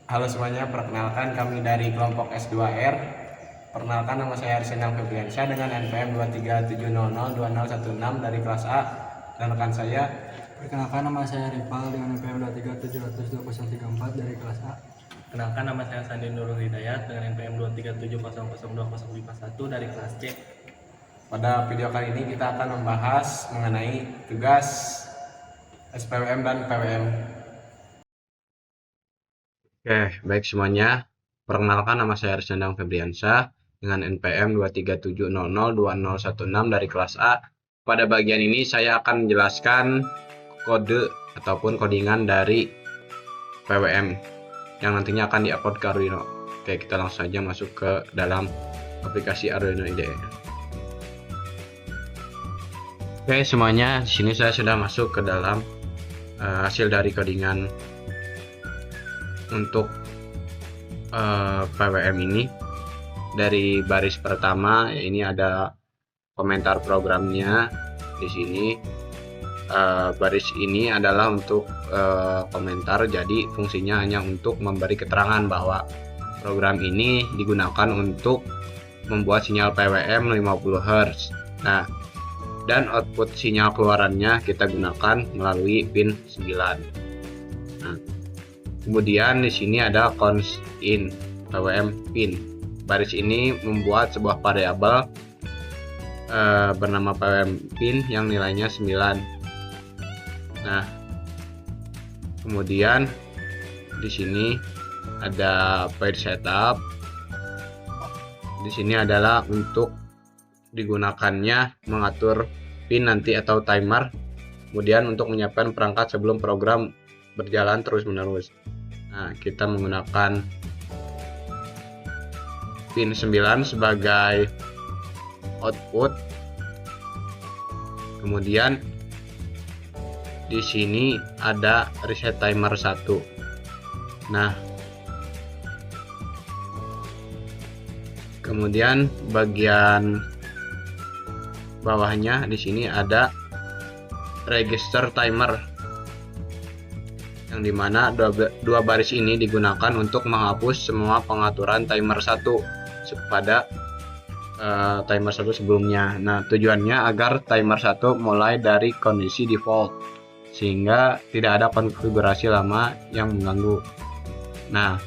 Halo semuanya, perkenalkan kami dari kelompok S2R. Perkenalkan, nama saya Arsenal Febriansyah dengan NPM 237002016 dari kelas A, dan rekan saya. Perkenalkan, nama saya Rival dengan NPM 237002034 dari kelas A. Perkenalkan, nama saya Sandi Nurul Hidayat dengan NPM 237002021 dari kelas C. Pada video kali ini kita akan membahas mengenai tugas SPWM dan PWM. Oke, baik semuanya. Perkenalkan, nama saya Arsenal Febriansyah dengan NPM 237002016 dari kelas A. Pada bagian ini saya akan menjelaskan kode ataupun codingan dari PWM yang nantinya akan diupload ke Arduino. Oke, kita langsung saja masuk ke dalam aplikasi Arduino IDE. Oke, semuanya, di sini saya sudah masuk ke dalam hasil dari codingan untuk PWM ini. Dari baris pertama ini ada komentar programnya. Di sini baris ini adalah untuk komentar, jadi fungsinya hanya untuk memberi keterangan bahwa program ini digunakan untuk membuat sinyal PWM 50 Hz. Nah, dan output sinyal keluarannya kita gunakan melalui pin 9. Nah, kemudian di sini ada const in PWM pin. Baris ini membuat sebuah variabel bernama PWM pin yang nilainya 9. Nah, kemudian di sini ada page setup. Di sini adalah untuk digunakannya mengatur pin nanti atau timer. Kemudian untuk menyiapkan perangkat sebelum program berjalan terus-menerus. Nah, kita menggunakan pin 9 sebagai output. Kemudian di sini ada reset timer 1. Nah, kemudian bagian bawahnya di sini ada register timer, yang dimana dua baris ini digunakan untuk menghapus semua pengaturan timer 1 pada timer 1 sebelumnya. Nah, tujuannya agar timer 1 mulai dari kondisi default sehingga tidak ada konfigurasi lama yang mengganggu. Nah,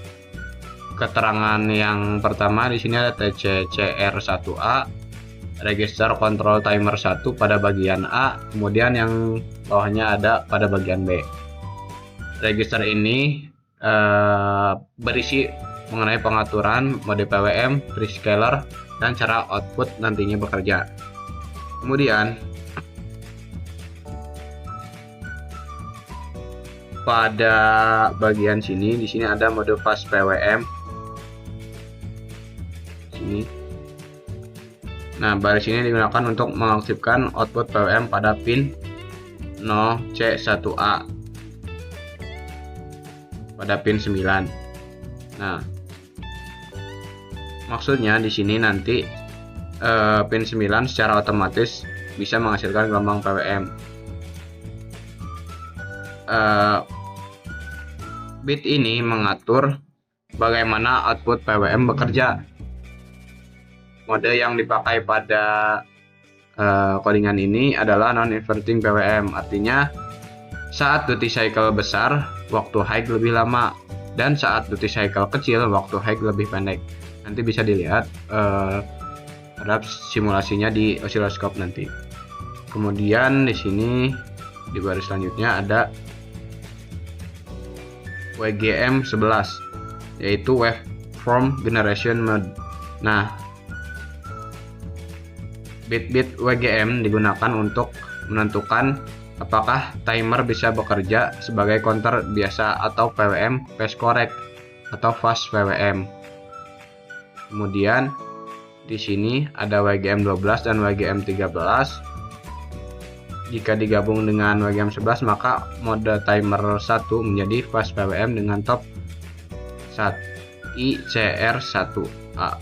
keterangan yang pertama di sini ada TCCR1A, register control timer 1 pada bagian A, kemudian yang bawahnya ada pada bagian B. Register ini berisi mengenai pengaturan mode PWM, prescaler, dan cara output nantinya bekerja. Kemudian pada bagian sini, di sini ada mode fast PWM. Sini. Nah, baris ini digunakan untuk mengaktifkan output PWM pada pin 0C1A pada pin 9. Nah, maksudnya di sini nanti pin 9 secara otomatis bisa menghasilkan gelombang PWM. Bit ini mengatur bagaimana output PWM bekerja. Mode yang dipakai pada codingan ini adalah non-inverting PWM, artinya saat duty cycle besar, waktu high lebih lama, dan saat duty cycle kecil, waktu high lebih pendek. Nanti bisa dilihat pada simulasinya di oscilloscope nanti. Kemudian di sini di baris selanjutnya ada WGM11, yaitu Waveform Generation Mode. Nah, bit-bit WGM digunakan untuk menentukan apakah timer bisa bekerja sebagai counter biasa atau PWM phase correct atau fast PWM. Kemudian di sini ada WGM12 dan WGM13. Jika digabung dengan WGM11 maka mode timer 1 menjadi fast PWM dengan top ICR1A.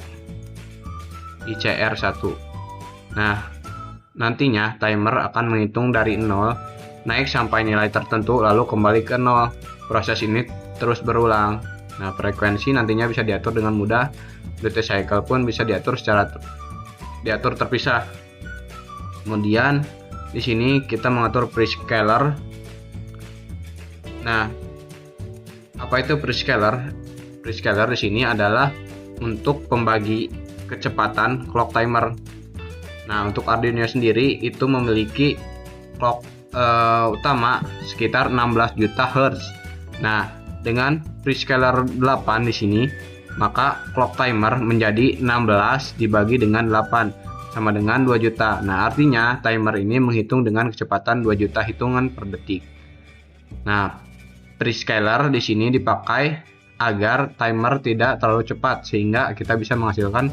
Nah, nantinya timer akan menghitung dari 0 naik sampai nilai tertentu lalu kembali ke 0. Proses ini terus berulang. Nah, frekuensi nantinya bisa diatur dengan mudah. Duty cycle pun bisa diatur terpisah. Kemudian di sini kita mengatur prescaler. Nah, apa itu prescaler? Prescaler di sini adalah untuk pembagi kecepatan clock timer. Nah, untuk Arduino sendiri itu memiliki clock utama sekitar 16 juta Hz. Nah, dengan prescaler 8 di sini, maka clock timer menjadi 16 dibagi dengan 8 sama dengan 2 juta. Nah, artinya timer ini menghitung dengan kecepatan 2 juta hitungan per detik. Nah, prescaler di sini dipakai agar timer tidak terlalu cepat sehingga kita bisa menghasilkan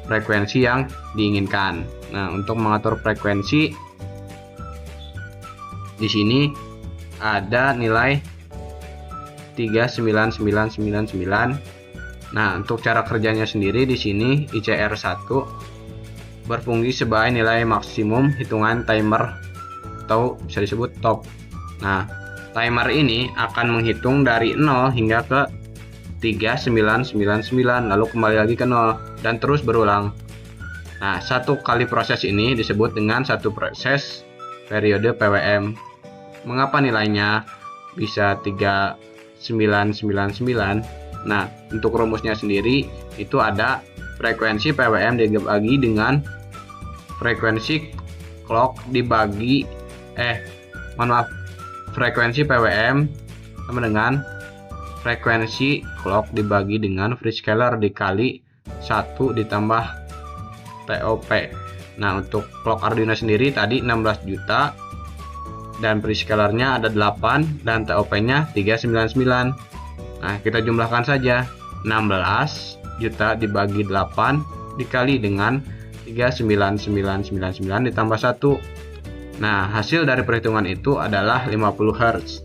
frekuensi yang diinginkan. Nah, untuk mengatur frekuensi di sini ada nilai 39999. Nah, untuk cara kerjanya sendiri di sini ICR1 berfungsi sebagai nilai maksimum hitungan timer atau bisa disebut top. Nah, timer ini akan menghitung dari 0 hingga ke 3999 lalu kembali lagi ke 0 dan terus berulang. Nah, satu kali proses ini disebut dengan satu proses periode PWM. Mengapa nilainya bisa 3999? Nah, untuk rumusnya sendiri itu ada frekuensi PWM dibagi dengan frekuensi clock dibagi frekuensi PWM sama dengan frekuensi clock dibagi dengan prescaler dikali 1 ditambah TOP. Nah, untuk clock Arduino sendiri tadi 16 juta dan prescalernya ada 8 dan TOP-nya 399. Nah, kita jumlahkan saja 16 juta dibagi 8 dikali dengan 39999 ditambah 1. Nah, hasil dari perhitungan itu adalah 50 Hz.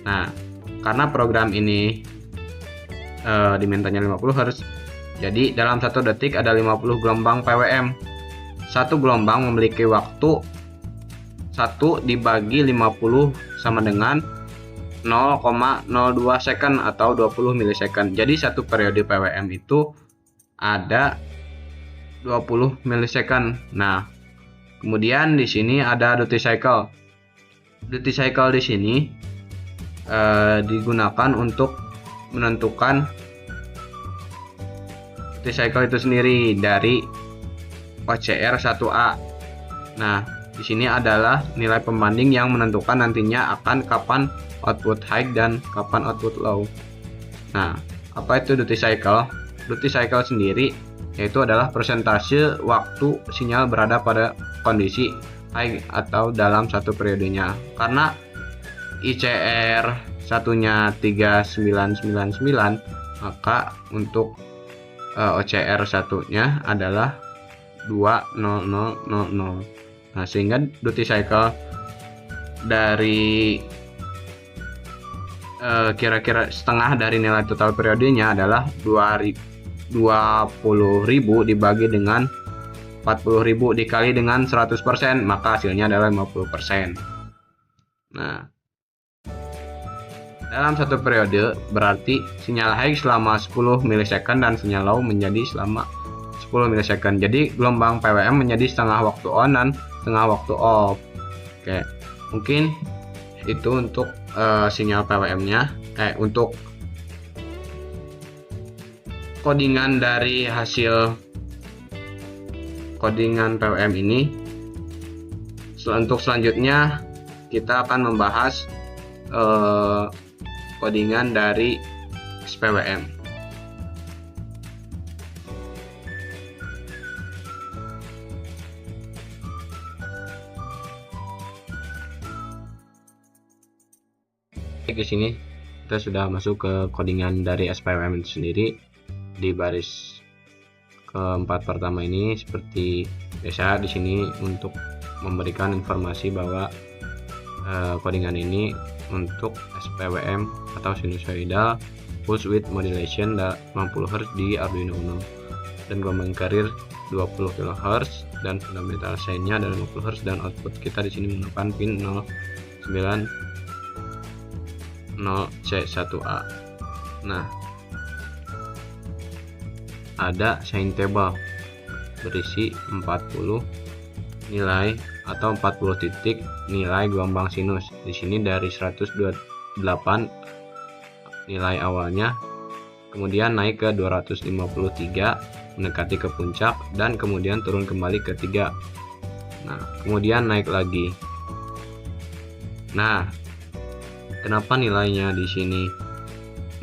Nah, karena program ini dimintanya 50 Hz, jadi dalam 1 detik ada 50 gelombang PWM. Satu gelombang memiliki waktu 1 dibagi 50 sama dengan 0,02 second atau 20 milisecond. Jadi satu periode PWM itu ada 20 milisecond. Nah, kemudian di sini ada duty cycle. Duty cycle di sini digunakan untuk menentukan duty cycle itu sendiri dari OCR1A. Nah, di sini adalah nilai pembanding yang menentukan nantinya akan kapan output high dan kapan output low. Nah, apa itu duty cycle? Duty cycle sendiri yaitu adalah persentase waktu sinyal berada pada kondisi high atau dalam satu periodenya. Karena ICR satunya 3999, maka untuk OCR satunya adalah 20000. Nah, sehingga duty cycle dari kira-kira setengah dari nilai total periodenya adalah 20.000 dibagi dengan 40.000 dikali dengan 100%, maka hasilnya adalah 50%. Nah, dalam satu periode berarti sinyal high selama 10 milisecond dan sinyal low menjadi selama 10 milisecond. Jadi gelombang PWM menjadi setengah waktu on dan setengah waktu off. Oke, mungkin itu untuk sinyal PWM-nya. Untuk codingan dari hasil codingan PWM ini. Untuk selanjutnya kita akan membahas codingan dari SPWM. Di sini kita sudah masuk ke codingan dari SPWM itu sendiri. Di baris keempat pertama ini seperti biasa di sini untuk memberikan informasi bahwa codingan ini untuk SPWM atau sinusoidal pulse width modulation 60 Hz di Arduino Uno dan gelombang carrier 20 kHz dan fundamental sign-nya adalah 50 Hz dan output kita di sini menggunakan pin 090C1A. Nah, ada sign table berisi 40 nilai atau 40 titik nilai gelombang sinus. Di sini dari 128 nilai awalnya, kemudian naik ke 253 mendekati ke puncak, dan kemudian turun kembali ke 3. Nah, kemudian naik lagi. Nah, kenapa nilainya di sini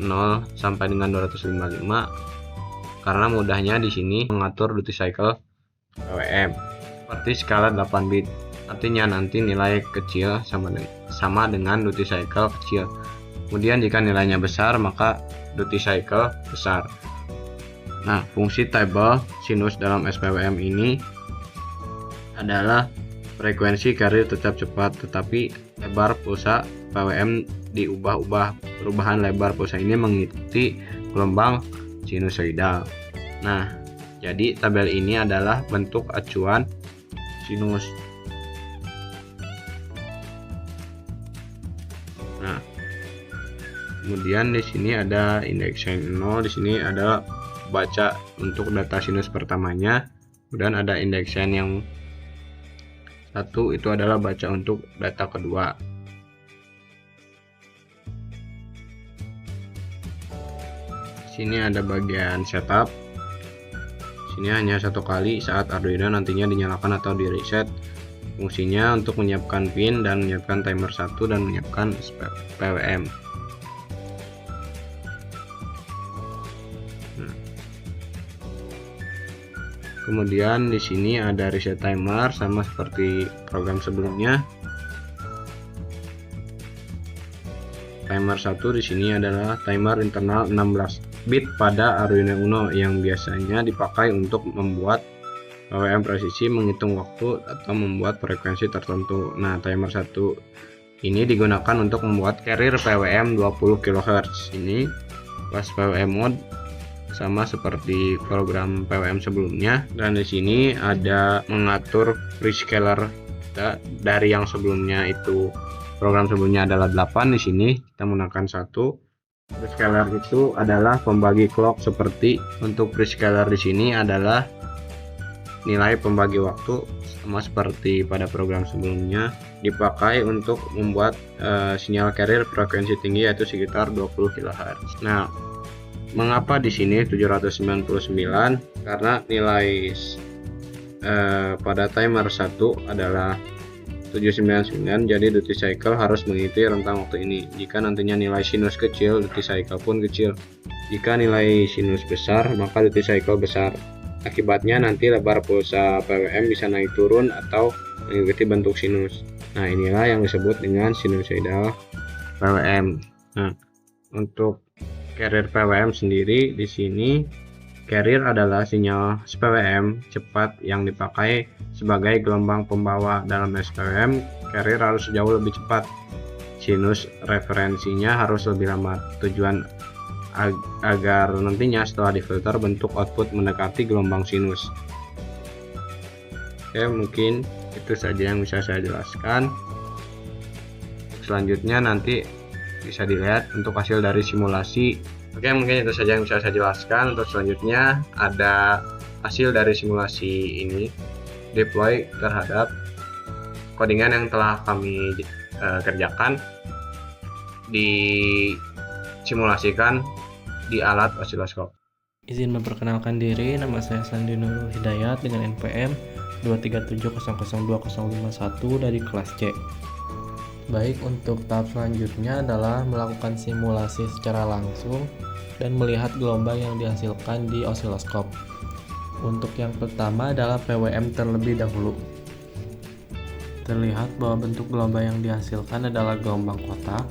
0 sampai dengan 255? Karena mudahnya di sini mengatur duty cycle PWM seperti skala 8 bit. Artinya nanti nilai kecil sama dengan duty cycle kecil. Kemudian jika nilainya besar maka duty cycle besar. Nah, fungsi table sinus dalam SPWM ini adalah frekuensi carrier tetap cepat, tetapi lebar pulsa PWM diubah-ubah. Perubahan lebar pulsa ini mengikuti gelombang sinusoidal. Nah, jadi tabel ini adalah bentuk acuan sinus. Nah, kemudian di sini ada indeks 0, di sini ada baca untuk data sinus pertamanya, kemudian ada indeks yang 1 itu adalah baca untuk data kedua. Sini ada bagian setup. Sini hanya satu kali saat Arduino nantinya dinyalakan atau di reset. Fungsinya untuk menyiapkan pin dan menyiapkan timer 1 dan menyiapkan PWM. Kemudian di sini ada reset timer sama seperti program sebelumnya. Timer 1 di sini adalah timer internal 16 bit pada Arduino Uno yang biasanya dipakai untuk membuat PWM presisi, menghitung waktu atau membuat frekuensi tertentu. Nah, timer 1 ini digunakan untuk membuat carrier PWM 20 kHz. Ini kelas PWM mode sama seperti program PWM sebelumnya, dan di sini ada mengatur prescaler dari yang sebelumnya itu program sebelumnya adalah 8, di sini kita menggunakan 1. Prescaler itu adalah pembagi clock, seperti untuk prescaler di sini adalah nilai pembagi waktu sama seperti pada program sebelumnya, dipakai untuk membuat sinyal carrier frekuensi tinggi yaitu sekitar 20 kHz. Nah, mengapa di sini 799? Karena nilai pada timer 1 adalah 799, jadi duty cycle harus mengikuti rentang waktu ini. Jika nantinya nilai sinus kecil, duty cycle pun kecil. Jika nilai sinus besar, maka duty cycle besar. Akibatnya nanti lebar pulsa PWM bisa naik turun atau mengikuti bentuk sinus. Nah, inilah yang disebut dengan sinusoidal PWM. Nah, untuk carrier PWM sendiri di sini, carrier adalah sinyal SPWM cepat yang dipakai sebagai gelombang pembawa. Dalam SPWM, carrier harus jauh lebih cepat. Sinus referensinya harus lebih lama. Tujuan agar nantinya setelah difilter bentuk output mendekati gelombang sinus. Oke, mungkin itu saja yang bisa saya jelaskan. Selanjutnya nanti bisa dilihat untuk hasil dari simulasi. Oke, mungkin itu saja yang bisa saya jelaskan. Untuk selanjutnya ada hasil dari simulasi ini, deploy terhadap codingan yang telah kami kerjakan, disimulasikan di alat osiloskop. Izin memperkenalkan diri, nama saya Sandi Nurul Hidayat dengan NPM 237002051 dari kelas C. Baik, untuk tahap selanjutnya adalah melakukan simulasi secara langsung dan melihat gelombang yang dihasilkan di osiloskop. Untuk yang pertama adalah PWM terlebih dahulu. Terlihat bahwa bentuk gelombang yang dihasilkan adalah gelombang kotak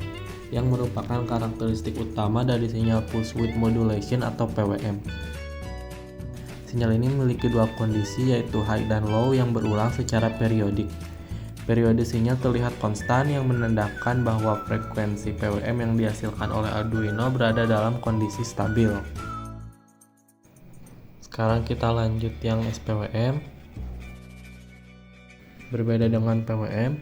yang merupakan karakteristik utama dari sinyal pulse width modulation atau PWM. Sinyal ini memiliki dua kondisi, yaitu high dan low yang berulang secara periodik. Periode sinyal terlihat konstan yang menandakan bahwa frekuensi PWM yang dihasilkan oleh Arduino berada dalam kondisi stabil. Sekarang kita lanjut yang SPWM. Berbeda dengan PWM,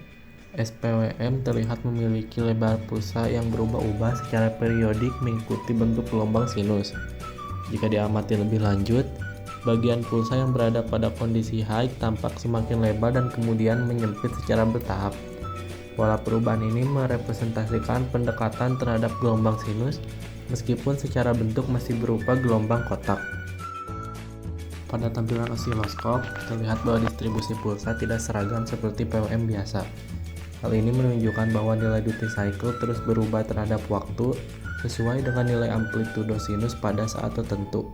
SPWM terlihat memiliki lebar pulsa yang berubah-ubah secara periodik mengikuti bentuk gelombang sinus. Jika diamati lebih lanjut, bagian pulsa yang berada pada kondisi high tampak semakin lebar dan kemudian menyempit secara bertahap. Pola perubahan ini merepresentasikan pendekatan terhadap gelombang sinus, meskipun secara bentuk masih berupa gelombang kotak. Pada tampilan osiloskop, terlihat bahwa distribusi pulsa tidak seragam seperti PWM biasa. Hal ini menunjukkan bahwa nilai duty cycle terus berubah terhadap waktu sesuai dengan nilai amplitudo sinus pada saat tertentu.